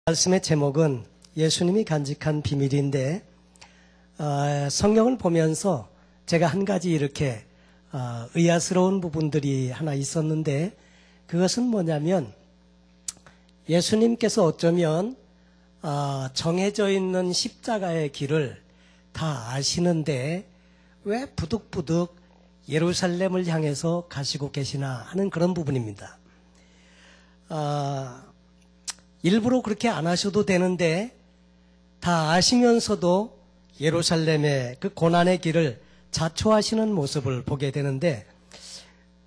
말씀의 제목은 예수님이 간직한 비밀인데 성경을 보면서 제가 한 가지 이렇게 의아스러운 부분들이 하나 있었는데, 그것은 뭐냐면 예수님께서 어쩌면 정해져 있는 십자가의 길을 다 아시는데 왜 부득부득 예루살렘을 향해서 가시고 계시나 하는 그런 부분입니다. 일부러 그렇게 안 하셔도 되는데 다 아시면서도 예루살렘의 그 고난의 길을 자초하시는 모습을 보게 되는데,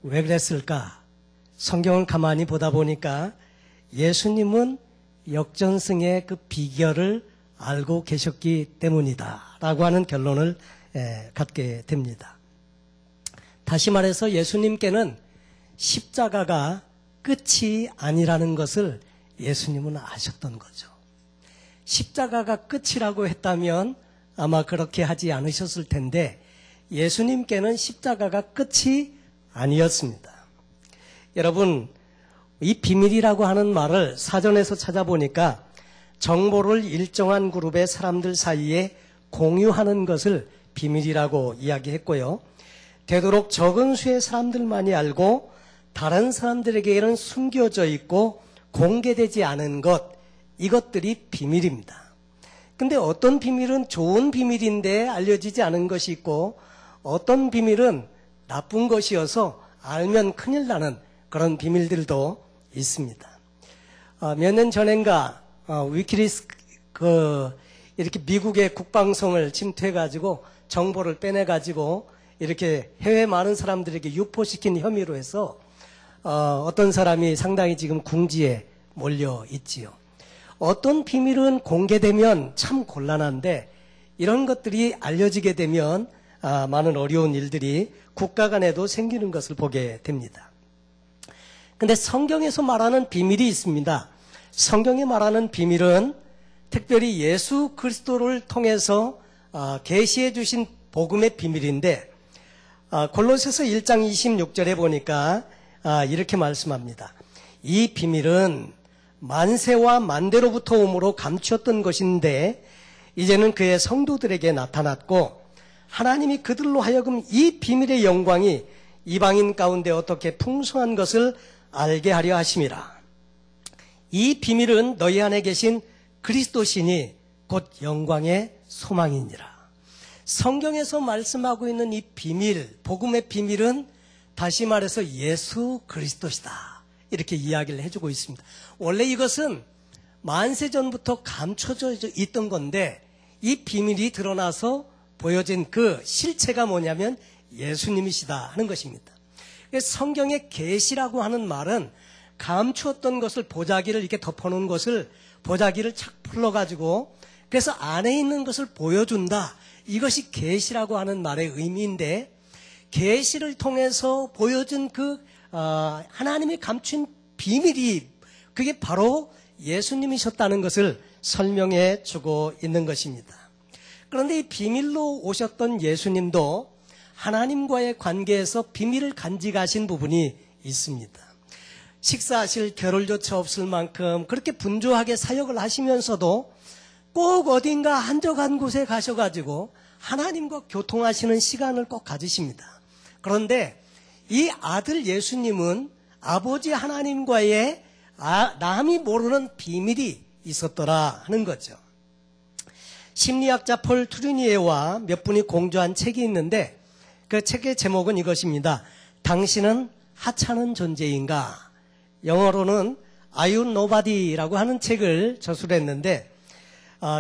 왜 그랬을까? 성경을 가만히 보다 보니까 예수님은 역전승의 그 비결을 알고 계셨기 때문이다 라고 하는 결론을 갖게 됩니다. 다시 말해서 예수님께는 십자가가 끝이 아니라는 것을 예수님은 아셨던 거죠. 십자가가 끝이라고 했다면 아마 그렇게 하지 않으셨을 텐데, 예수님께는 십자가가 끝이 아니었습니다. 여러분, 이 비밀이라고 하는 말을 사전에서 찾아보니까 정보를 일정한 그룹의 사람들 사이에 공유하는 것을 비밀이라고 이야기했고요. 되도록 적은 수의 사람들만이 알고 다른 사람들에게는 숨겨져 있고 공개되지 않은 것, 이것들이 비밀입니다. 근데 어떤 비밀은 좋은 비밀인데 알려지지 않은 것이 있고, 어떤 비밀은 나쁜 것이어서 알면 큰일 나는 그런 비밀들도 있습니다. 몇 년 전인가 위키리스 이렇게 미국의 국방성을 침투해가지고 정보를 빼내가지고 이렇게 해외 많은 사람들에게 유포시킨 혐의로 해서 어떤 사람이 상당히 지금 궁지에 몰려 있지요. 어떤 비밀은 공개되면 참 곤란한데, 이런 것들이 알려지게 되면 많은 어려운 일들이 국가 간에도 생기는 것을 보게 됩니다. 근데 성경에서 말하는 비밀이 있습니다. 성경이 말하는 비밀은 특별히 예수 그리스도를 통해서 계시해 주신 복음의 비밀인데, 골로새서 1장 26절에 보니까 이렇게 말씀합니다. 이 비밀은 만세와 만대로부터 오므로 감추었던 것인데 이제는 그의 성도들에게 나타났고, 하나님이 그들로 하여금 이 비밀의 영광이 이방인 가운데 어떻게 풍성한 것을 알게 하려 하심이라. 이 비밀은 너희 안에 계신 그리스도시니 곧 영광의 소망이니라. 성경에서 말씀하고 있는 이 비밀, 복음의 비밀은 다시 말해서 예수 그리스도시다, 이렇게 이야기를 해주고 있습니다. 원래 이것은 만세 전부터 감춰져 있던 건데, 이 비밀이 드러나서 보여진 그 실체가 뭐냐면 예수님이시다 하는 것입니다. 성경의 계시라고 하는 말은 감추었던 것을, 보자기를 이렇게 덮어놓은 것을 보자기를 착 풀러가지고 그래서 안에 있는 것을 보여준다, 이것이 계시라고 하는 말의 의미인데, 계시를 통해서 보여준 그 하나님이 감춘 비밀이, 그게 바로 예수님이셨다는 것을 설명해 주고 있는 것입니다. 그런데 이 비밀로 오셨던 예수님도 하나님과의 관계에서 비밀을 간직하신 부분이 있습니다. 식사하실 겨를조차 없을 만큼 그렇게 분주하게 사역을 하시면서도 꼭 어딘가 한적한 곳에 가셔가지고 하나님과 교통하시는 시간을 꼭 가지십니다. 그런데 이 아들 예수님은 아버지 하나님과의 남이 모르는 비밀이 있었더라 하는 거죠. 심리학자 폴 투르니에와 몇 분이 공조한 책이 있는데, 그 책의 제목은 이것입니다. 당신은 하찮은 존재인가? 영어로는 Are You Nobody라고 하는 책을 저술했는데,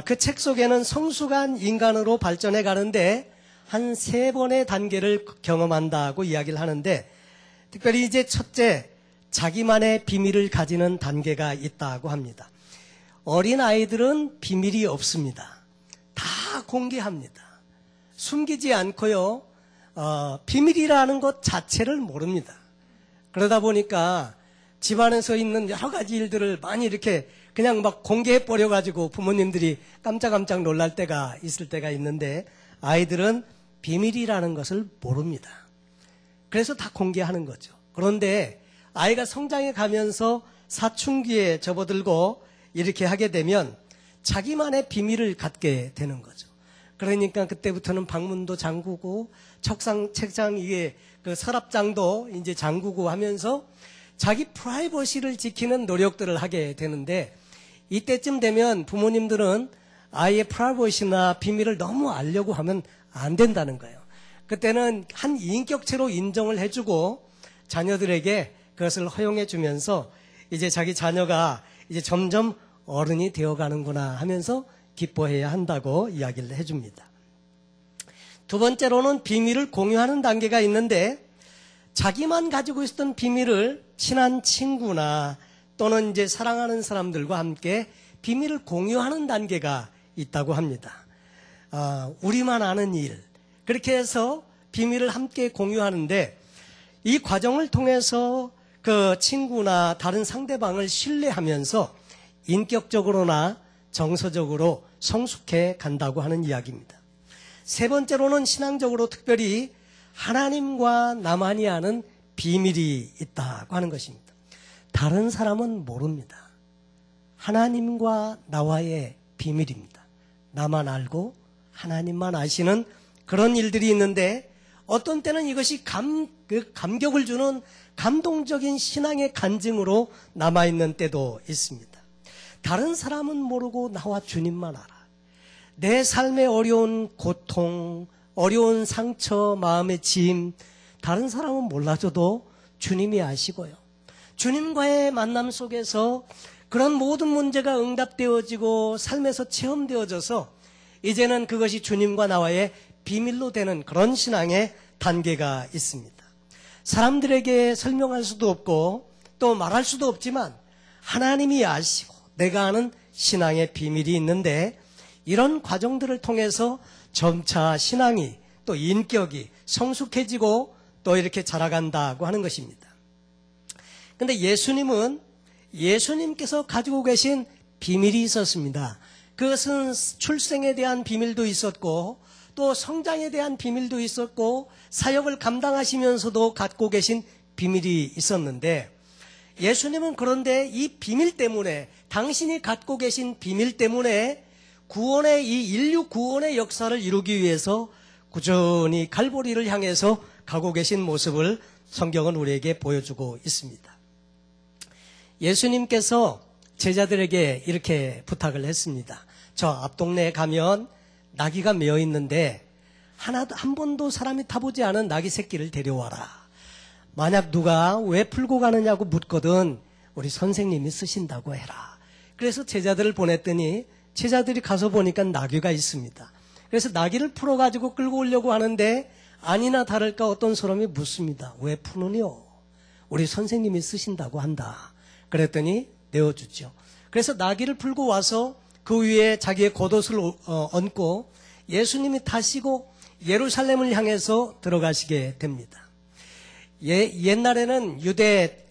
그 책 속에는 성숙한 인간으로 발전해 가는데 한 3번의 단계를 경험한다고 이야기를 하는데, 특별히 이제 첫째, 자기만의 비밀을 가지는 단계가 있다고 합니다. 어린 아이들은 비밀이 없습니다. 다 공개합니다. 숨기지 않고요, 비밀이라는 것 자체를 모릅니다. 그러다 보니까 집안에서 있는 여러 가지 일들을 많이 이렇게 그냥 막 공개해 버려가지고 부모님들이 깜짝깜짝 놀랄 때가 있을 때가 있는데, 아이들은 비밀이라는 것을 모릅니다. 그래서 다 공개하는 거죠. 그런데 아이가 성장해 가면서 사춘기에 접어들고 이렇게 하게 되면 자기만의 비밀을 갖게 되는 거죠. 그러니까 그때부터는 방문도 잠그고 책상 위에 그 서랍장도 이제 잠그고 하면서 자기 프라이버시를 지키는 노력들을 하게 되는데, 이때쯤 되면 부모님들은 아이의 프라이버시나 비밀을 너무 알려고 하면 안 된다는 거예요. 그때는 한 인격체로 인정을 해주고 자녀들에게 그것을 허용해 주면서 이제 자기 자녀가 이제 점점 어른이 되어가는구나 하면서 기뻐해야 한다고 이야기를 해줍니다. 두 번째로는 비밀을 공유하는 단계가 있는데, 자기만 가지고 있었던 비밀을 친한 친구나 또는 이제 사랑하는 사람들과 함께 비밀을 공유하는 단계가 있다고 합니다. 우리만 아는 일, 그렇게 해서 비밀을 함께 공유하는데, 이 과정을 통해서 그 친구나 다른 상대방을 신뢰하면서 인격적으로나 정서적으로 성숙해 간다고 하는 이야기입니다. 세 번째로는 신앙적으로 특별히 하나님과 나만이 아는 비밀이 있다고 하는 것입니다. 다른 사람은 모릅니다. 하나님과 나와의 비밀입니다. 나만 알고 하나님만 아시는 그런 일들이 있는데, 어떤 때는 이것이 감격을 주는 감동적인 신앙의 간증으로 남아있는 때도 있습니다. 다른 사람은 모르고 나와 주님만 알아. 내 삶의 어려운 고통, 어려운 상처, 마음의 짐, 다른 사람은 몰라줘도 주님이 아시고요. 주님과의 만남 속에서 그런 모든 문제가 응답되어지고 삶에서 체험되어져서 이제는 그것이 주님과 나와의 비밀로 되는 그런 신앙의 단계가 있습니다. 사람들에게 설명할 수도 없고 또 말할 수도 없지만 하나님이 아시고 내가 아는 신앙의 비밀이 있는데, 이런 과정들을 통해서 점차 신앙이 또 인격이 성숙해지고 또 이렇게 자라간다고 하는 것입니다. 그런데 예수님께서 가지고 계신 비밀이 있었습니다. 그것은 출생에 대한 비밀도 있었고 또 성장에 대한 비밀도 있었고 사역을 감당하시면서도 갖고 계신 비밀이 있었는데, 예수님은 그런데 이 비밀 때문에, 당신이 갖고 계신 비밀 때문에 이 인류 구원의 역사를 이루기 위해서 꾸준히 갈보리를 향해서 가고 계신 모습을 성경은 우리에게 보여주고 있습니다. 예수님께서 제자들에게 이렇게 부탁을 했습니다. 저 앞동네에 가면 나귀가 메어 있는데 한 번도 사람이 타보지 않은 나귀 새끼를 데려와라. 만약 누가 왜 풀고 가느냐고 묻거든 우리 선생님이 쓰신다고 해라. 그래서 제자들을 보냈더니 제자들이 가서 보니까 나귀가 있습니다. 그래서 나귀를 풀어가지고 끌고 오려고 하는데 아니나 다를까 어떤 사람이 묻습니다. 왜 푸느뇨? 우리 선생님이 쓰신다고 한다. 그랬더니 내어주죠. 그래서 나귀를 풀고 와서 그 위에 자기의 겉옷을 얹고 예수님이 타시고 예루살렘을 향해서 들어가시게 됩니다. 옛날에는 유대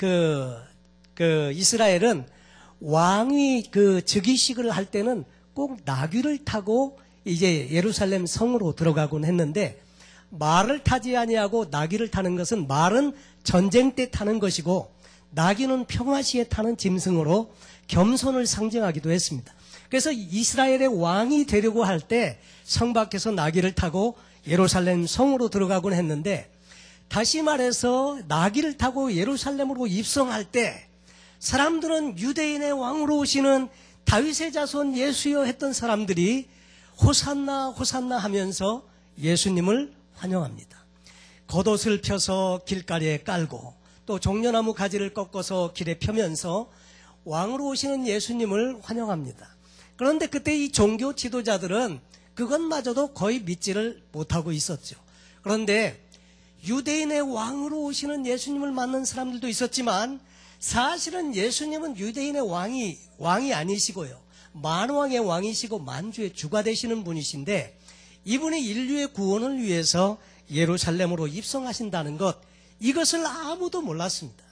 이스라엘은 왕이 즉위식을 할 때는 꼭 나귀를 타고 이제 예루살렘 성으로 들어가곤 했는데, 말을 타지 아니하고 나귀를 타는 것은, 말은 전쟁 때 타는 것이고 나귀는 평화시에 타는 짐승으로 겸손을 상징하기도 했습니다. 그래서 이스라엘의 왕이 되려고 할 때 성 밖에서 나귀를 타고 예루살렘 성으로 들어가곤 했는데, 다시 말해서 나귀를 타고 예루살렘으로 입성할 때 사람들은 유대인의 왕으로 오시는 다윗의 자손 예수여 했던 사람들이 호산나 호산나 하면서 예수님을 환영합니다. 겉옷을 펴서 길가리에 깔고 또 종려나무 가지를 꺾어서 길에 펴면서 왕으로 오시는 예수님을 환영합니다. 그런데 그때 이 종교 지도자들은 그것마저도 거의 믿지를 못하고 있었죠. 그런데 유대인의 왕으로 오시는 예수님을 맞는 사람들도 있었지만, 사실은 예수님은 유대인의 왕이 아니시고요, 만왕의 왕이시고 만주의 주가 되시는 분이신데, 이분이 인류의 구원을 위해서 예루살렘으로 입성하신다는 것, 이것을 아무도 몰랐습니다.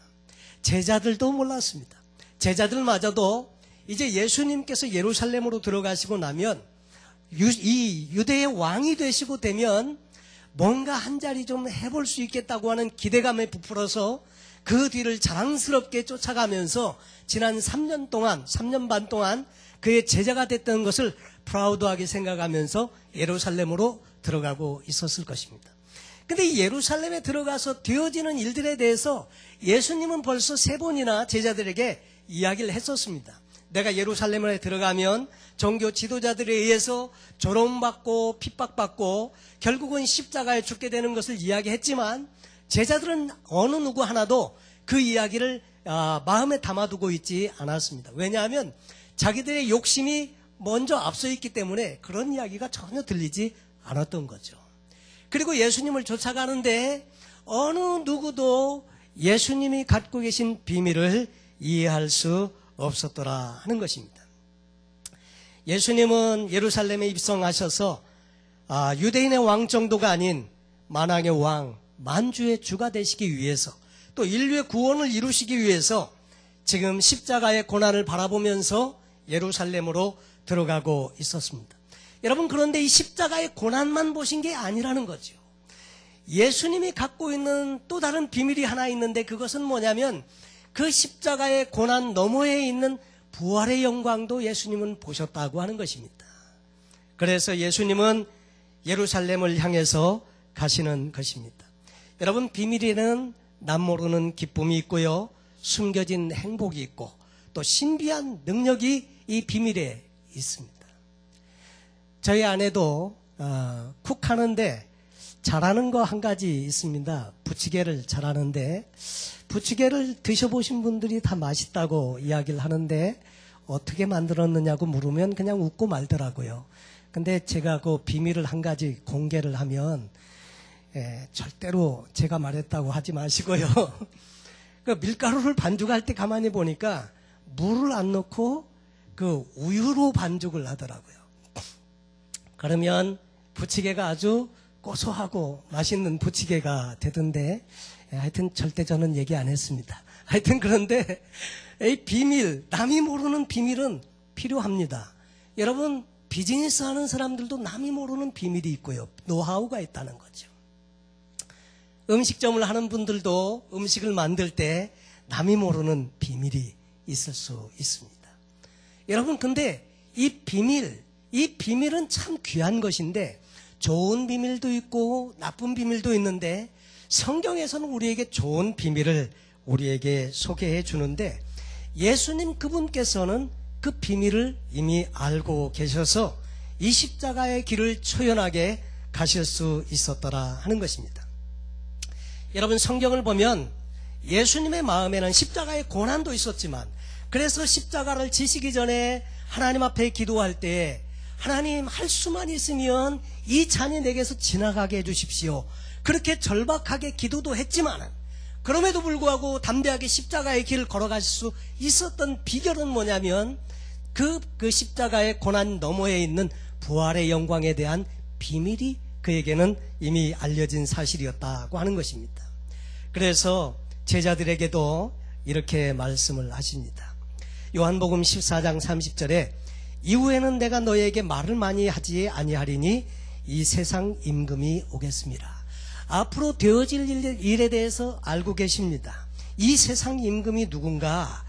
제자들도 몰랐습니다. 제자들마저도 이제 예수님께서 예루살렘으로 들어가시고 나면 이 유대의 왕이 되시고 되면 뭔가 한 자리 좀 해볼 수 있겠다고 하는 기대감에 부풀어서 그 뒤를 자랑스럽게 쫓아가면서 지난 3년 동안, 3년 반 동안 그의 제자가 됐던 것을 프라우드하게 생각하면서 예루살렘으로 들어가고 있었을 것입니다. 근데 이 예루살렘에 들어가서 되어지는 일들에 대해서 예수님은 벌써 3번이나 제자들에게 이야기를 했었습니다. 내가 예루살렘에 들어가면 종교 지도자들에 의해서 조롱받고 핍박받고 결국은 십자가에 죽게 되는 것을 이야기했지만 제자들은 어느 누구 하나도 그 이야기를 마음에 담아두고 있지 않았습니다. 왜냐하면 자기들의 욕심이 먼저 앞서 있기 때문에 그런 이야기가 전혀 들리지 않았던 거죠. 그리고 예수님을 쫓아가는데 어느 누구도 예수님이 갖고 계신 비밀을 이해할 수 없었더라 하는 것입니다. 예수님은 예루살렘에 입성하셔서 유대인의 왕 정도가 아닌 만왕의 왕, 만주의 주가 되시기 위해서 또 인류의 구원을 이루시기 위해서 지금 십자가의 고난을 바라보면서 예루살렘으로 들어가고 있었습니다. 여러분, 그런데 이 십자가의 고난만 보신 게 아니라는 거죠. 예수님이 갖고 있는 또 다른 비밀이 하나 있는데 그것은 뭐냐면 그 십자가의 고난 너머에 있는 부활의 영광도 예수님은 보셨다고 하는 것입니다. 그래서 예수님은 예루살렘을 향해서 가시는 것입니다. 여러분, 비밀에는 남모르는 기쁨이 있고요, 숨겨진 행복이 있고 또 신비한 능력이 이 비밀에 있습니다. 저희 아내도 쿡하는데 잘하는 거 한 가지 있습니다. 부치개를 잘하는데 부치개를 드셔보신 분들이 다 맛있다고 이야기를 하는데 어떻게 만들었느냐고 물으면 그냥 웃고 말더라고요. 근데 제가 그 비밀을 한 가지 공개를 하면 절대로 제가 말했다고 하지 마시고요. 그 밀가루를 반죽할 때 가만히 보니까 물을 안 넣고 그 우유로 반죽을 하더라고요. 그러면 부치개가 아주 고소하고 맛있는 부치개가 되던데 하여튼 절대 저는 얘기 안 했습니다. 하여튼 그런데 이 비밀, 남이 모르는 비밀은 필요합니다. 여러분, 비즈니스 하는 사람들도 남이 모르는 비밀이 있고요, 노하우가 있다는 거죠. 음식점을 하는 분들도 음식을 만들 때 남이 모르는 비밀이 있을 수 있습니다. 여러분, 근데 이 비밀은 참 귀한 것인데 좋은 비밀도 있고 나쁜 비밀도 있는데 성경에서는 우리에게 좋은 비밀을 우리에게 소개해 주는데 예수님 그분께서는 그 비밀을 이미 알고 계셔서 이 십자가의 길을 초연하게 가실 수 있었더라 하는 것입니다. 여러분, 성경을 보면 예수님의 마음에는 십자가의 고난도 있었지만 그래서 십자가를 지시기 전에 하나님 앞에 기도할 때 하나님, 할 수만 있으면 이 잔이 내게서 지나가게 해주십시오. 그렇게 절박하게 기도도 했지만 그럼에도 불구하고 담대하게 십자가의 길을 걸어갈 수 있었던 비결은 뭐냐면 그 십자가의 고난 너머에 있는 부활의 영광에 대한 비밀이 그에게는 이미 알려진 사실이었다고 하는 것입니다. 그래서 제자들에게도 이렇게 말씀을 하십니다. 요한복음 14장 30절에 이후에는 내가 너희에게 말을 많이 하지 아니하리니 이 세상 임금이 오겠습니다. 앞으로 되어질 일에 대해서 알고 계십니다. 이 세상 임금이 누군가?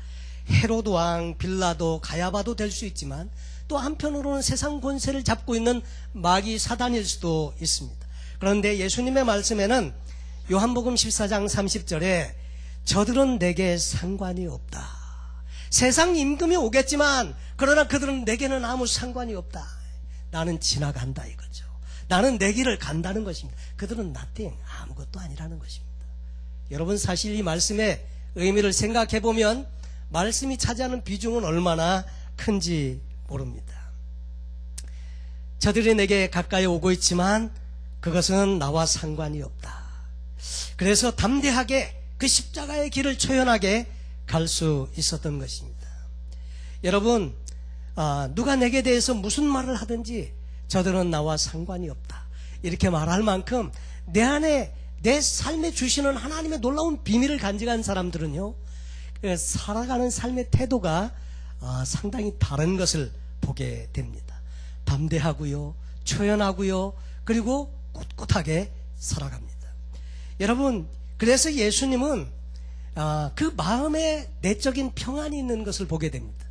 헤로드 왕, 빌라도, 가야바도 될 수 있지만 또 한편으로는 세상 권세를 잡고 있는 마귀 사단일 수도 있습니다. 그런데 예수님의 말씀에는 요한복음 14장 30절에 저들은 내게 상관이 없다. 세상 임금이 오겠지만 그러나 그들은 내게는 아무 상관이 없다. 나는 지나간다 이거죠. 나는 내 길을 간다는 것입니다. 그들은 nothing, 아무것도 아니라는 것입니다. 여러분, 사실 이 말씀의 의미를 생각해 보면 말씀이 차지하는 비중은 얼마나 큰지 모릅니다. 저들이 내게 가까이 오고 있지만 그것은 나와 상관이 없다. 그래서 담대하게 그 십자가의 길을 초연하게 갈 수 있었던 것입니다. 여러분, 누가 내게 대해서 무슨 말을 하든지 저들은 나와 상관이 없다. 이렇게 말할 만큼 내 안에 내 삶에 주시는 하나님의 놀라운 비밀을 간직한 사람들은요, 살아가는 삶의 태도가 상당히 다른 것을 보게 됩니다. 담대하고요, 초연하고요, 그리고 꿋꿋하게 살아갑니다. 여러분, 그래서 예수님은 그 마음에 내적인 평안이 있는 것을 보게 됩니다.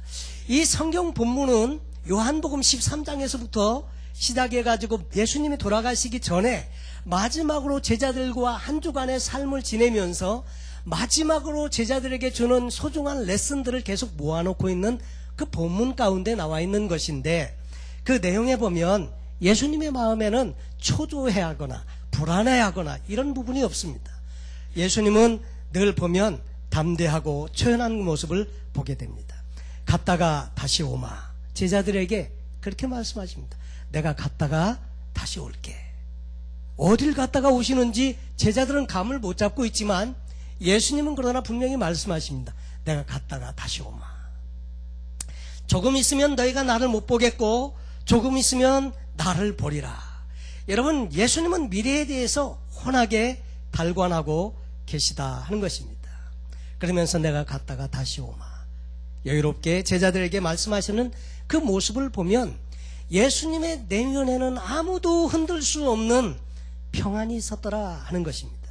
이 성경 본문은 요한복음 13장에서부터 시작해가지고 예수님이 돌아가시기 전에 마지막으로 제자들과 한 주간의 삶을 지내면서 마지막으로 제자들에게 주는 소중한 레슨들을 계속 모아놓고 있는 그 본문 가운데 나와 있는 것인데, 그 내용에 보면 예수님의 마음에는 초조해하거나 불안해하거나 이런 부분이 없습니다. 예수님은 늘 보면 담대하고 초연한 모습을 보게 됩니다. 갔다가 다시 오마. 제자들에게 그렇게 말씀하십니다. 내가 갔다가 다시 올게. 어딜 갔다가 오시는지 제자들은 감을 못 잡고 있지만 예수님은 그러나 분명히 말씀하십니다. 내가 갔다가 다시 오마. 조금 있으면 너희가 나를 못 보겠고 조금 있으면 나를 보리라. 여러분, 예수님은 미래에 대해서 훤하게 달관하고 계시다 하는 것입니다. 그러면서 내가 갔다가 다시 오마. 여유롭게 제자들에게 말씀하시는 그 모습을 보면 예수님의 내면에는 아무도 흔들 수 없는 평안이 있었더라 하는 것입니다.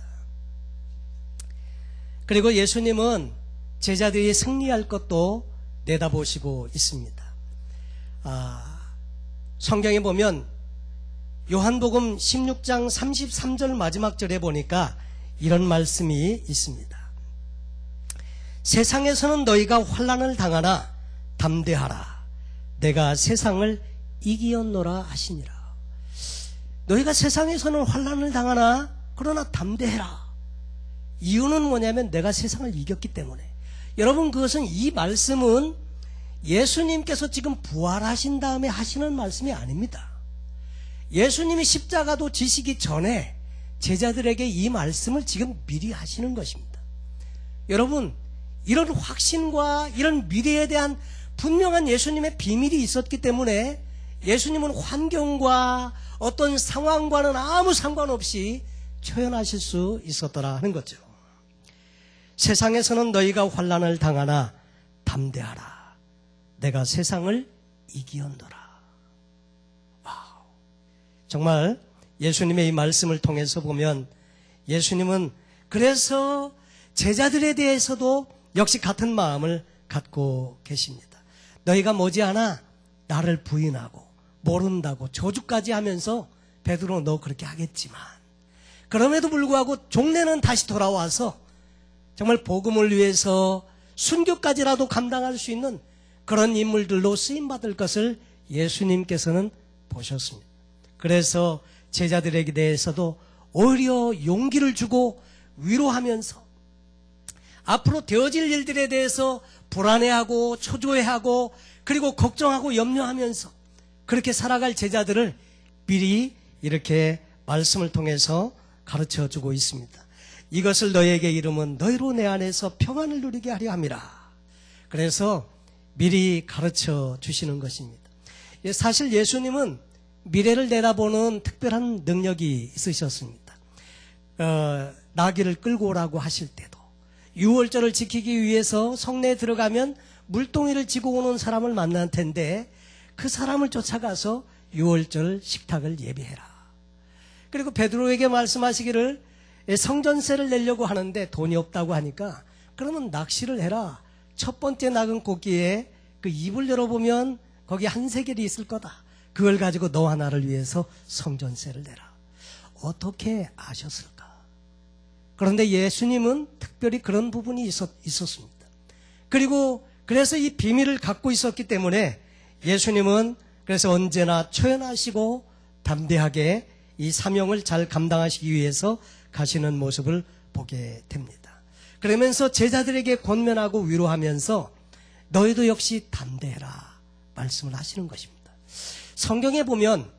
그리고 예수님은 제자들이 승리할 것도 내다보시고 있습니다. 성경에 보면 요한복음 16장 33절 마지막 절에 보니까 이런 말씀이 있습니다. 세상에서는 너희가 환난을 당하나 담대하라. 내가 세상을 이기었노라 하시니라. 너희가 세상에서는 환난을 당하나 그러나 담대해라. 이유는 뭐냐면 내가 세상을 이겼기 때문에. 여러분, 그것은, 이 말씀은 예수님께서 지금 부활하신 다음에 하시는 말씀이 아닙니다. 예수님이 십자가도 지시기 전에 제자들에게 이 말씀을 지금 미리 하시는 것입니다. 여러분, 이런 확신과 이런 미래에 대한 분명한 예수님의 비밀이 있었기 때문에 예수님은 환경과 어떤 상황과는 아무 상관없이 초연하실 수 있었더라 하는 거죠. 세상에서는 너희가 환난을 당하나 담대하라. 내가 세상을 이기었노라. 와우. 정말 예수님의 이 말씀을 통해서 보면 예수님은 그래서 제자들에 대해서도 역시 같은 마음을 갖고 계십니다. 너희가 머지않아 나를 부인하고 모른다고 저주까지 하면서 베드로 너 그렇게 하겠지만, 그럼에도 불구하고 종래는 다시 돌아와서 정말 복음을 위해서 순교까지라도 감당할 수 있는 그런 인물들로 쓰임받을 것을 예수님께서는 보셨습니다. 그래서 제자들에게 대해서도 오히려 용기를 주고 위로하면서 앞으로 되어질 일들에 대해서 불안해하고 초조해하고 그리고 걱정하고 염려하면서 그렇게 살아갈 제자들을 미리 이렇게 말씀을 통해서 가르쳐주고 있습니다. 이것을 너희에게 이름은 너희로 내 안에서 평안을 누리게 하려 함이라. 그래서 미리 가르쳐 주시는 것입니다. 사실 예수님은 미래를 내다보는 특별한 능력이 있으셨습니다. 나귀를 끌고 오라고 하실 때도, 유월절을 지키기 위해서 성내에 들어가면 물동이를 지고 오는 사람을 만날 텐데 그 사람을 쫓아가서 유월절 식탁을 예비해라. 그리고 베드로에게 말씀하시기를 성전세를 내려고 하는데 돈이 없다고 하니까 그러면 낚시를 해라. 첫 번째 nak은 고기에 그 입을 열어보면 거기 한 세겔이 있을 거다. 그걸 가지고 너와 나를 위해서 성전세를 내라. 어떻게 아셨을까? 그런데 예수님은 특별히 그런 부분이 있었습니다. 그리고 그래서 이 비밀을 갖고 있었기 때문에 예수님은 그래서 언제나 초연하시고 담대하게 이 사명을 잘 감당하시기 위해서 가시는 모습을 보게 됩니다. 그러면서 제자들에게 권면하고 위로하면서 너희도 역시 담대해라 말씀을 하시는 것입니다. 성경에 보면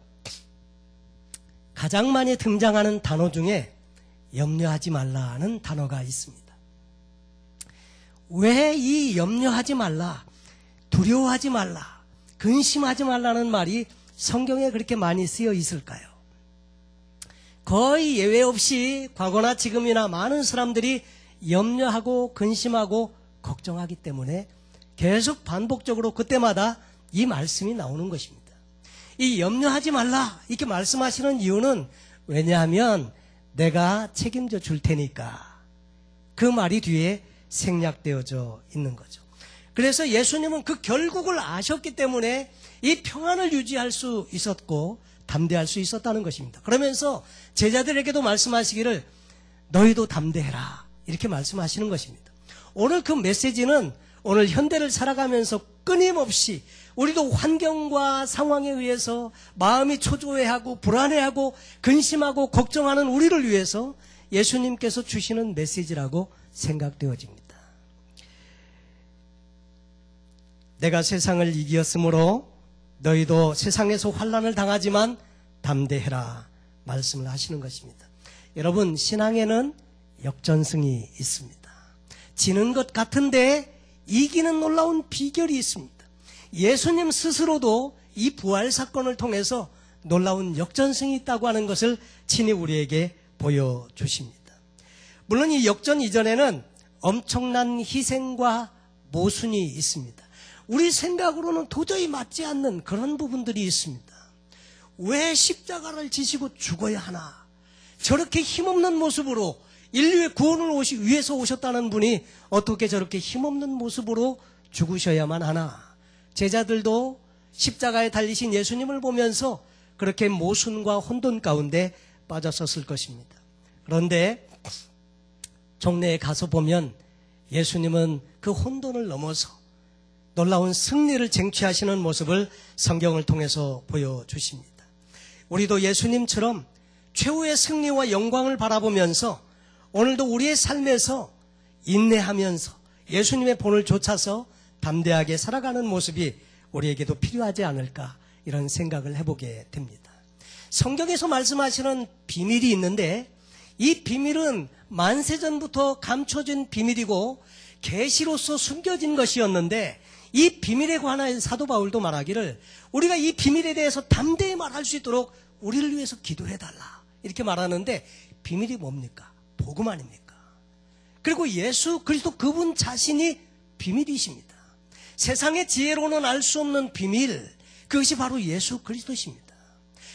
가장 많이 등장하는 단어 중에 염려하지 말라는 단어가 있습니다. 왜 이 염려하지 말라, 두려워하지 말라, 근심하지 말라는 말이 성경에 그렇게 많이 쓰여 있을까요? 거의 예외 없이 과거나 지금이나 많은 사람들이 염려하고 근심하고 걱정하기 때문에 계속 반복적으로 그때마다 이 말씀이 나오는 것입니다. 이 염려하지 말라 이렇게 말씀하시는 이유는 왜냐하면 내가 책임져 줄 테니까, 그 말이 뒤에 생략되어져 있는 거죠. 그래서 예수님은 그 결국을 아셨기 때문에 이 평안을 유지할 수 있었고 담대할 수 있었다는 것입니다. 그러면서 제자들에게도 말씀하시기를 너희도 담대해라 이렇게 말씀하시는 것입니다. 오늘 그 메시지는 오늘 현대를 살아가면서 끊임없이 우리도 환경과 상황에 의해서 마음이 초조해하고 불안해하고 근심하고 걱정하는 우리를 위해서 예수님께서 주시는 메시지라고 생각되어집니다. 내가 세상을 이기었으므로 너희도 세상에서 환난을 당하지만 담대해라 말씀을 하시는 것입니다. 여러분, 신앙에는 역전승이 있습니다. 지는 것 같은데 이기는 놀라운 비결이 있습니다. 예수님 스스로도 이 부활 사건을 통해서 놀라운 역전승이 있다고 하는 것을 친히 우리에게 보여주십니다. 물론 이 역전 이전에는 엄청난 희생과 모순이 있습니다. 우리 생각으로는 도저히 맞지 않는 그런 부분들이 있습니다. 왜 십자가를 지시고 죽어야 하나? 저렇게 힘없는 모습으로 인류의 구원을 위해서 오셨다는 분이 어떻게 저렇게 힘없는 모습으로 죽으셔야만 하나? 제자들도 십자가에 달리신 예수님을 보면서 그렇게 모순과 혼돈 가운데 빠졌었을 것입니다. 그런데 종래에 가서 보면 예수님은 그 혼돈을 넘어서 놀라운 승리를 쟁취하시는 모습을 성경을 통해서 보여주십니다. 우리도 예수님처럼 최후의 승리와 영광을 바라보면서 오늘도 우리의 삶에서 인내하면서 예수님의 본을 좇아서 담대하게 살아가는 모습이 우리에게도 필요하지 않을까 이런 생각을 해보게 됩니다. 성경에서 말씀하시는 비밀이 있는데 이 비밀은 만세전부터 감춰진 비밀이고 계시로서 숨겨진 것이었는데 이 비밀에 관하여 사도 바울도 말하기를 우리가 이 비밀에 대해서 담대히 말할 수 있도록 우리를 위해서 기도해달라 이렇게 말하는데 비밀이 뭡니까? 복음 아닙니까? 그리고 예수 그리스도 그분 자신이 비밀이십니다. 세상의 지혜로는 알 수 없는 비밀, 그것이 바로 예수 그리스도십니다.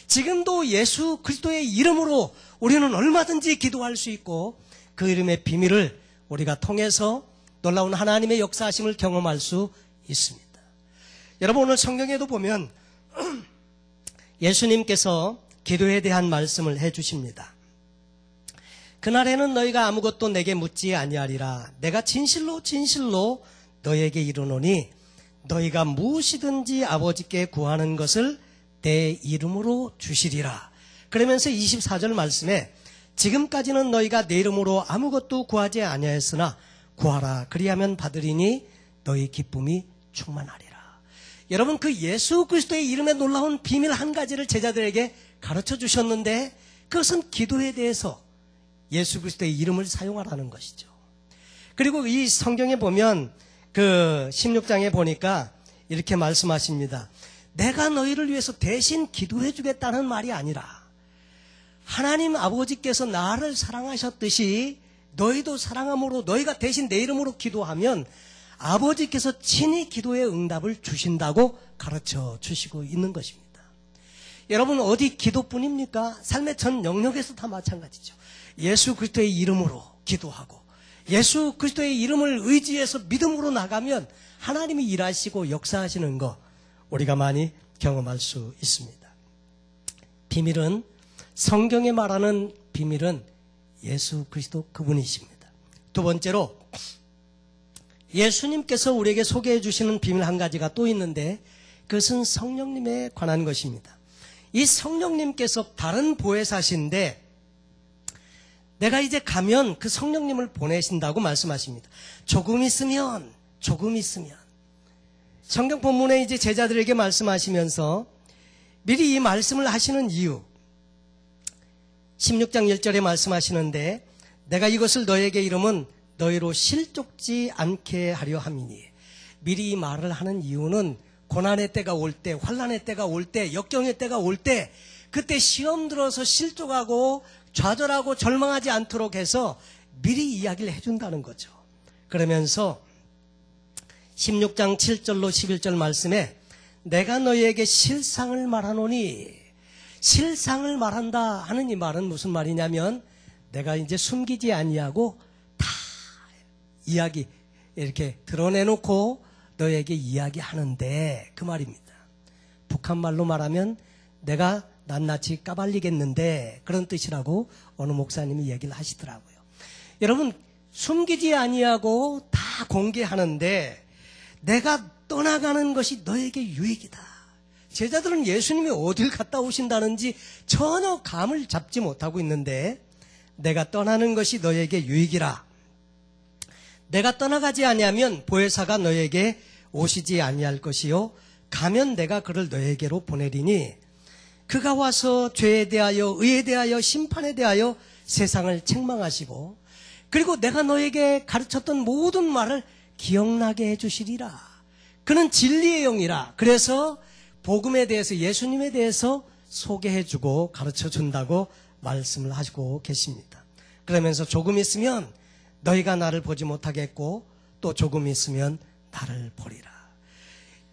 지금도 예수 그리스도의 이름으로 우리는 얼마든지 기도할 수 있고 그 이름의 비밀을 우리가 통해서 놀라운 하나님의 역사하심을 경험할 수 있습니다. 여러분, 오늘 성경에도 보면 예수님께서 기도에 대한 말씀을 해주십니다. 그날에는 너희가 아무것도 내게 묻지 아니하리라. 내가 진실로 진실로 너희에게 이르노니 너희가 무엇이든지 아버지께 구하는 것을 내 이름으로 주시리라. 그러면서 24절 말씀에 지금까지는 너희가 내 이름으로 아무것도 구하지 아니하였으나 구하라 그리하면 받으리니 너희 기쁨이 충만하리라. 여러분, 그 예수 그리스도의 이름에 놀라운 비밀 한 가지를 제자들에게 가르쳐 주셨는데 그것은 기도에 대해서 예수 그리스도의 이름을 사용하라는 것이죠. 그리고 이 성경에 보면 그 16장에 보니까 이렇게 말씀하십니다. 내가 너희를 위해서 대신 기도해 주겠다는 말이 아니라 하나님 아버지께서 나를 사랑하셨듯이 너희도 사랑함으로 너희가 대신 내 이름으로 기도하면 아버지께서 친히 기도의 응답을 주신다고 가르쳐 주시고 있는 것입니다. 여러분, 어디 기도뿐입니까? 삶의 전 영역에서 다 마찬가지죠. 예수 그리스도의 이름으로 기도하고 예수 그리스도의 이름을 의지해서 믿음으로 나가면 하나님이 일하시고 역사하시는 거 우리가 많이 경험할 수 있습니다. 비밀은, 성경에 말하는 비밀은 예수 그리스도 그분이십니다. 두 번째로 예수님께서 우리에게 소개해 주시는 비밀 한 가지가 또 있는데 그것은 성령님에 관한 것입니다. 이 성령님께서 다른 보혜사신데 내가 이제 가면 그 성령님을 보내신다고 말씀하십니다. 조금 있으면 성경 본문에 이제 제자들에게 말씀하시면서 미리 이 말씀을 하시는 이유 16장 1절에 말씀하시는데 내가 이것을 너에게 이름은 너희로 실족지 않게 하려 함이니. 미리 이 말을 하는 이유는 고난의 때가 올 때, 환난의 때가 올 때, 역경의 때가 올 때 그때 시험 들어서 실족하고 좌절하고 절망하지 않도록 해서 미리 이야기를 해준다는 거죠. 그러면서 16장 7절로 11절 말씀에 내가 너희에게 실상을 말하노니, 실상을 말한다 하는 이 말은 무슨 말이냐면 내가 이제 숨기지 아니하고 다 이야기 이렇게 드러내놓고 너에게 이야기하는데 그 말입니다. 북한 말로 말하면 내가 낱낱이 까발리겠는데 그런 뜻이라고 어느 목사님이 얘기를 하시더라고요. 여러분 숨기지 아니하고 다 공개하는데 내가 떠나가는 것이 너에게 유익이다. 제자들은 예수님이 어딜 갔다 오신다는지 전혀 감을 잡지 못하고 있는데 내가 떠나는 것이 너에게 유익이라. 내가 떠나가지 아니하면 보혜사가 너에게 오시지 아니할 것이요 가면 내가 그를 너에게로 보내리니 그가 와서 죄에 대하여 의에 대하여 심판에 대하여 세상을 책망하시고 그리고 내가 너에게 가르쳤던 모든 말을 기억나게 해주시리라. 그는 진리의 영이라. 그래서 복음에 대해서 예수님에 대해서 소개해주고 가르쳐준다고 말씀을 하시고 계십니다. 그러면서 조금 있으면 너희가 나를 보지 못하겠고 또 조금 있으면 나를 보리라.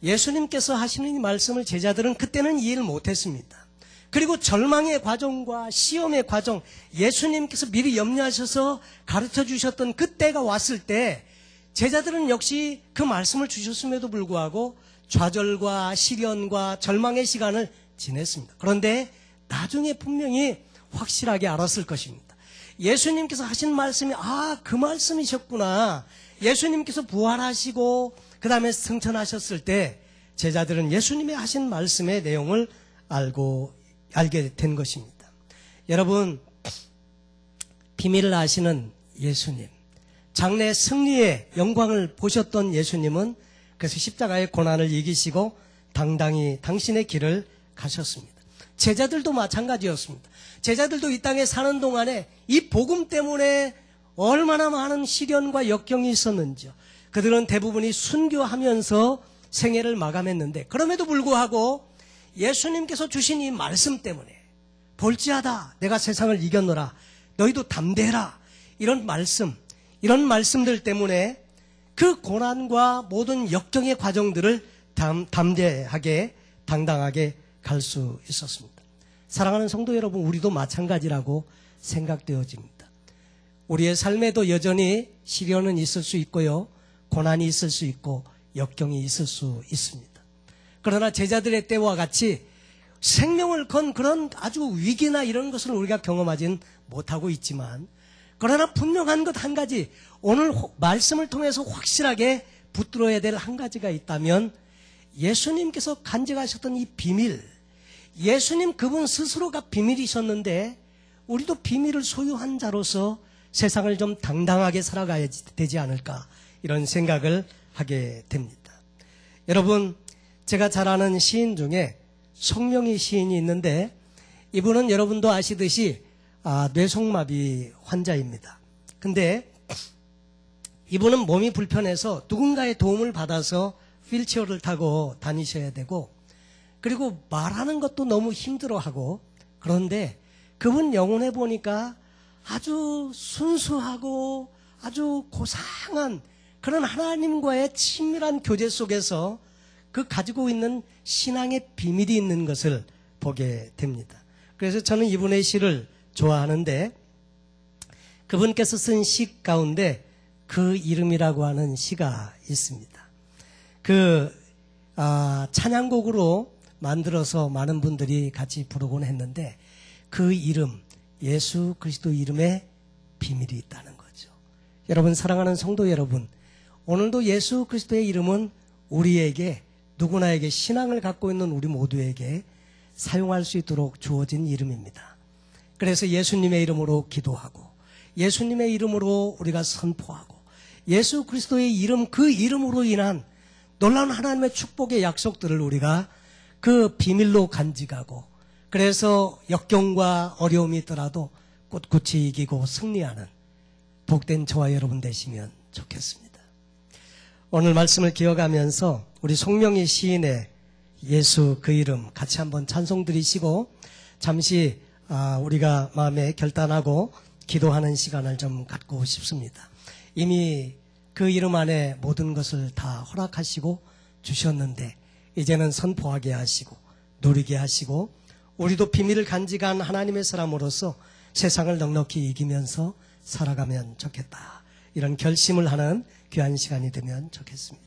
예수님께서 하시는 이 말씀을 제자들은 그때는 이해를 못했습니다. 그리고 절망의 과정과 시험의 과정, 예수님께서 미리 염려하셔서 가르쳐 주셨던 그때가 왔을 때 제자들은 역시 그 말씀을 주셨음에도 불구하고 좌절과 시련과 절망의 시간을 지냈습니다. 그런데 나중에 분명히 확실하게 알았을 것입니다. 예수님께서 하신 말씀이 그 말씀이셨구나. 예수님께서 부활하시고 그 다음에 승천하셨을 때 제자들은 예수님이 하신 말씀의 내용을 알게 된 것입니다. 여러분, 비밀을 아시는 예수님, 장래 승리의 영광을 보셨던 예수님은 그래서 십자가의 고난을 이기시고 당당히 당신의 길을 가셨습니다. 제자들도 마찬가지였습니다. 제자들도 이 땅에 사는 동안에 이 복음 때문에 얼마나 많은 시련과 역경이 있었는지요. 그들은 대부분이 순교하면서 생애를 마감했는데 그럼에도 불구하고 예수님께서 주신 이 말씀 때문에 볼지어다 내가 세상을 이겼노라 너희도 담대해라 이런 말씀들 때문에 그 고난과 모든 역경의 과정들을 담대하게 당당하게 갈 수 있었습니다. 사랑하는 성도 여러분, 우리도 마찬가지라고 생각되어집니다. 우리의 삶에도 여전히 시련은 있을 수 있고요, 고난이 있을 수 있고 역경이 있을 수 있습니다. 그러나 제자들의 때와 같이 생명을 건 그런 아주 위기나 이런 것을 우리가 경험하진 못하고 있지만 그러나 분명한 것 한 가지, 오늘 말씀을 통해서 확실하게 붙들어야 될 한 가지가 있다면 예수님께서 간직하셨던 이 비밀, 예수님 그분 스스로가 비밀이셨는데 우리도 비밀을 소유한 자로서 세상을 좀 당당하게 살아가야 되지 않을까 이런 생각을 하게 됩니다. 여러분, 제가 잘 아는 시인 중에 송명희 시인이 있는데 이분은 여러분도 아시듯이 뇌성마비 환자입니다. 근데 이분은 몸이 불편해서 누군가의 도움을 받아서 휠체어를 타고 다니셔야 되고 그리고 말하는 것도 너무 힘들어하고 그런데 그분 영혼에 보니까 아주 순수하고 아주 고상한 그런 하나님과의 친밀한 교제 속에서 그 가지고 있는 신앙의 비밀이 있는 것을 보게 됩니다. 그래서 저는 이분의 시를 좋아하는데 그분께서 쓴 시 가운데 그 이름이라고 하는 시가 있습니다. 찬양곡으로 만들어서 많은 분들이 같이 부르곤 했는데 그 이름, 예수 그리스도 이름에 비밀이 있다는 거죠. 여러분, 사랑하는 성도 여러분, 오늘도 예수 그리스도의 이름은 우리에게, 누구나에게, 신앙을 갖고 있는 우리 모두에게 사용할 수 있도록 주어진 이름입니다. 그래서 예수님의 이름으로 기도하고 예수님의 이름으로 우리가 선포하고 예수 그리스도의 이름, 그 이름으로 인한 놀라운 하나님의 축복의 약속들을 우리가 그 비밀로 간직하고 그래서 역경과 어려움이 있더라도 꿋꿋이 이기고 승리하는 복된 저와 여러분 되시면 좋겠습니다. 오늘 말씀을 기억하면서 우리 송명희 시인의 예수 그 이름 같이 한번 찬송 드리시고 잠시 우리가 마음에 결단하고 기도하는 시간을 좀 갖고 싶습니다. 이미 그 이름 안에 모든 것을 다 허락하시고 주셨는데 이제는 선포하게 하시고 누리게 하시고 우리도 비밀을 간직한 하나님의 사람으로서 세상을 넉넉히 이기면서 살아가면 좋겠다. 이런 결심을 하는 귀한 시간이 되면 좋겠습니다.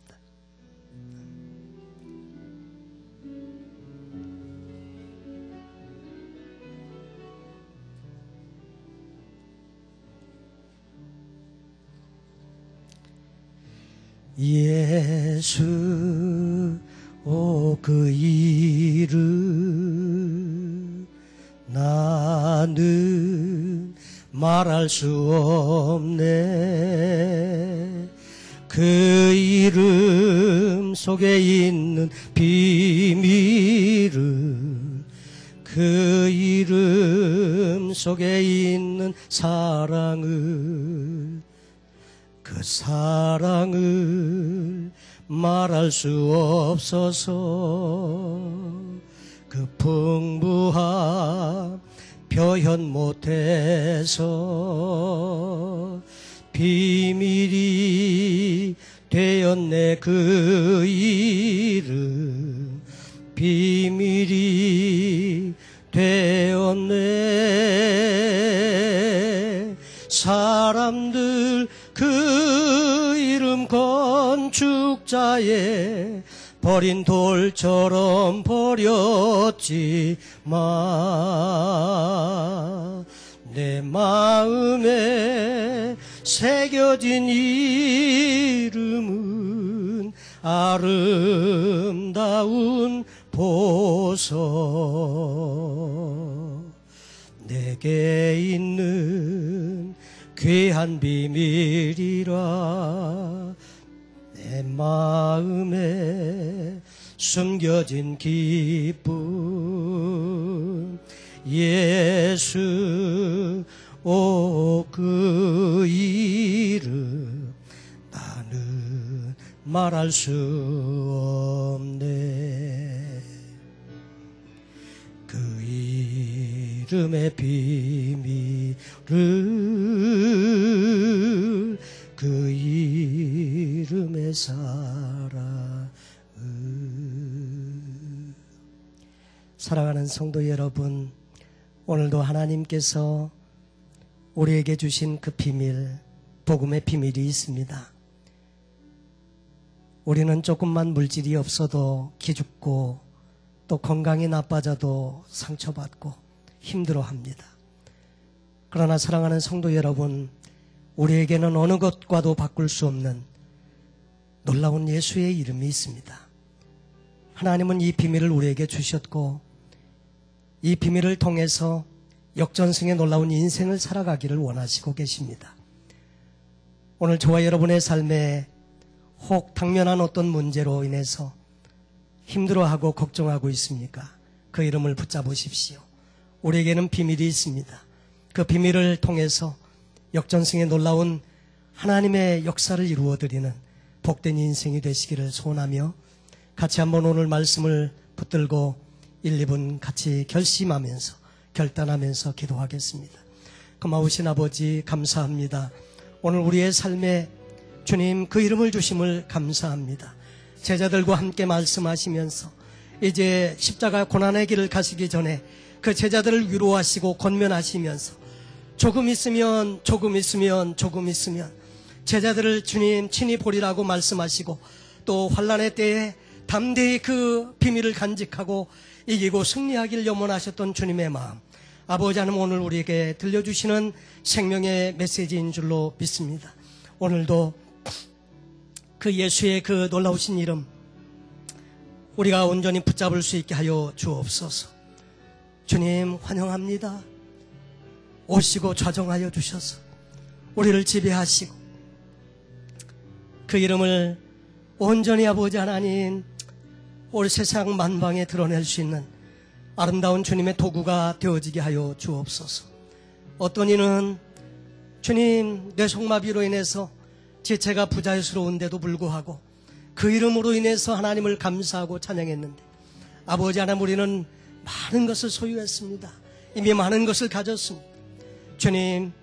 예수 그 이름 나는 말할 수 없네. 그 이름 속에 있는 비밀을, 그 이름 속에 있는 사랑을, 그 사랑을 말할 수 없어서 그 풍부함 표현 못해서 비밀이 되었네. 그 이름 비밀이 되었네. 사람들 그 이름 건축자에 버린 돌처럼 버렸지만 내 마음에 새겨진 이름은 아름다운 보석. 내게 있는 귀한 비밀이라. 내 마음에 숨겨진 기쁨. 예수 그 이름 나는 말할 수 없네. 그 이름의 비밀을, 그 이름의 사랑을. 사랑하는 성도 여러분, 오늘도 하나님께서 우리에게 주신 그 비밀, 복음의 비밀이 있습니다. 우리는 조금만 물질이 없어도 기죽고 또 건강이 나빠져도 상처받고 힘들어합니다. 그러나 사랑하는 성도 여러분, 우리에게는 어느 것과도 바꿀 수 없는 놀라운 예수의 이름이 있습니다. 하나님은 이 비밀을 우리에게 주셨고 이 비밀을 통해서 역전승의 놀라운 인생을 살아가기를 원하시고 계십니다. 오늘 저와 여러분의 삶에 혹 당면한 어떤 문제로 인해서 힘들어하고 걱정하고 있습니까? 그 이름을 붙잡으십시오. 우리에게는 비밀이 있습니다. 그 비밀을 통해서 역전승의 놀라운 하나님의 역사를 이루어드리는 복된 인생이 되시기를 소원하며 같이 한번 오늘 말씀을 붙들고 1, 2분 같이 결심하면서 결단하면서 기도하겠습니다. 고마우신 아버지 감사합니다. 오늘 우리의 삶에 주님 그 이름을 주심을 감사합니다. 제자들과 함께 말씀하시면서 이제 십자가 고난의 길을 가시기 전에 그 제자들을 위로하시고 권면하시면서 조금 있으면 제자들을 주님 친히 보리라고 말씀하시고 또 환난의 때에 담대히 그 비밀을 간직하고 이기고 승리하길 염원하셨던 주님의 마음, 아버지 하나님 오늘 우리에게 들려주시는 생명의 메시지인 줄로 믿습니다. 오늘도 그 예수의 그 놀라우신 이름 우리가 온전히 붙잡을 수 있게 하여 주옵소서. 주님 환영합니다. 오시고 좌정하여 주셔서 우리를 지배하시고 그 이름을 온전히 아버지 하나님 우리 세상 만방에 드러낼 수 있는 아름다운 주님의 도구가 되어지게 하여 주옵소서. 어떤 이는 주님 뇌속마비로 인해서 지체가 부자유스러운데도 불구하고 그 이름으로 인해서 하나님을 감사하고 찬양했는데 아버지 하나님 우리는 많은 것을 소유했습니다. 이미 많은 것을 가졌습니다. 주님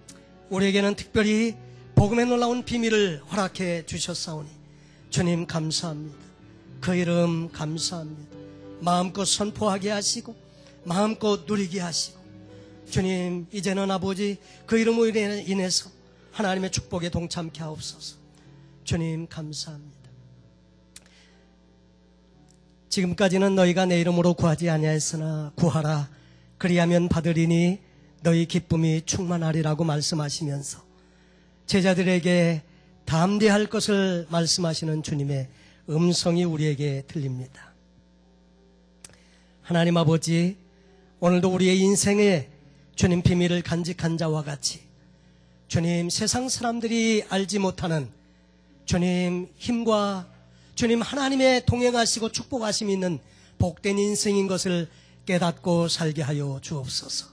우리에게는 특별히 복음의 놀라운 비밀을 허락해 주셨사오니 주님 감사합니다. 그 이름 감사합니다. 마음껏 선포하게 하시고 마음껏 누리게 하시고 주님 이제는 아버지 그 이름으로 인해서 하나님의 축복에 동참케 하옵소서. 주님 감사합니다. 지금까지는 너희가 내 이름으로 구하지 아니하였으나 구하라 그리하면 받으리니 너희 기쁨이 충만하리라고 말씀하시면서 제자들에게 담대할 것을 말씀하시는 주님의 음성이 우리에게 들립니다. 하나님 아버지, 오늘도 우리의 인생에 주님 비밀을 간직한 자와 같이 주님 세상 사람들이 알지 못하는 주님 힘과 주님 하나님의 동행하시고 축복하심이 있는 복된 인생인 것을 깨닫고 살게 하여 주옵소서.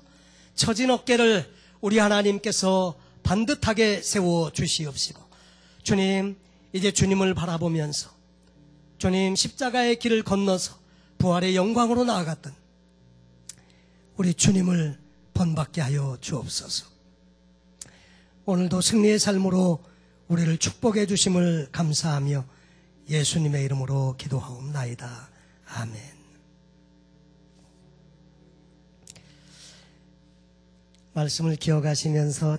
처진 어깨를 우리 하나님께서 반듯하게 세워 주시옵시고 주님 이제 주님을 바라보면서 주님 십자가의 길을 건너서 부활의 영광으로 나아갔던 우리 주님을 본받게 하여 주옵소서. 오늘도 승리의 삶으로 우리를 축복해 주심을 감사하며 예수님의 이름으로 기도하옵나이다. 아멘. 말씀을 기억하시면서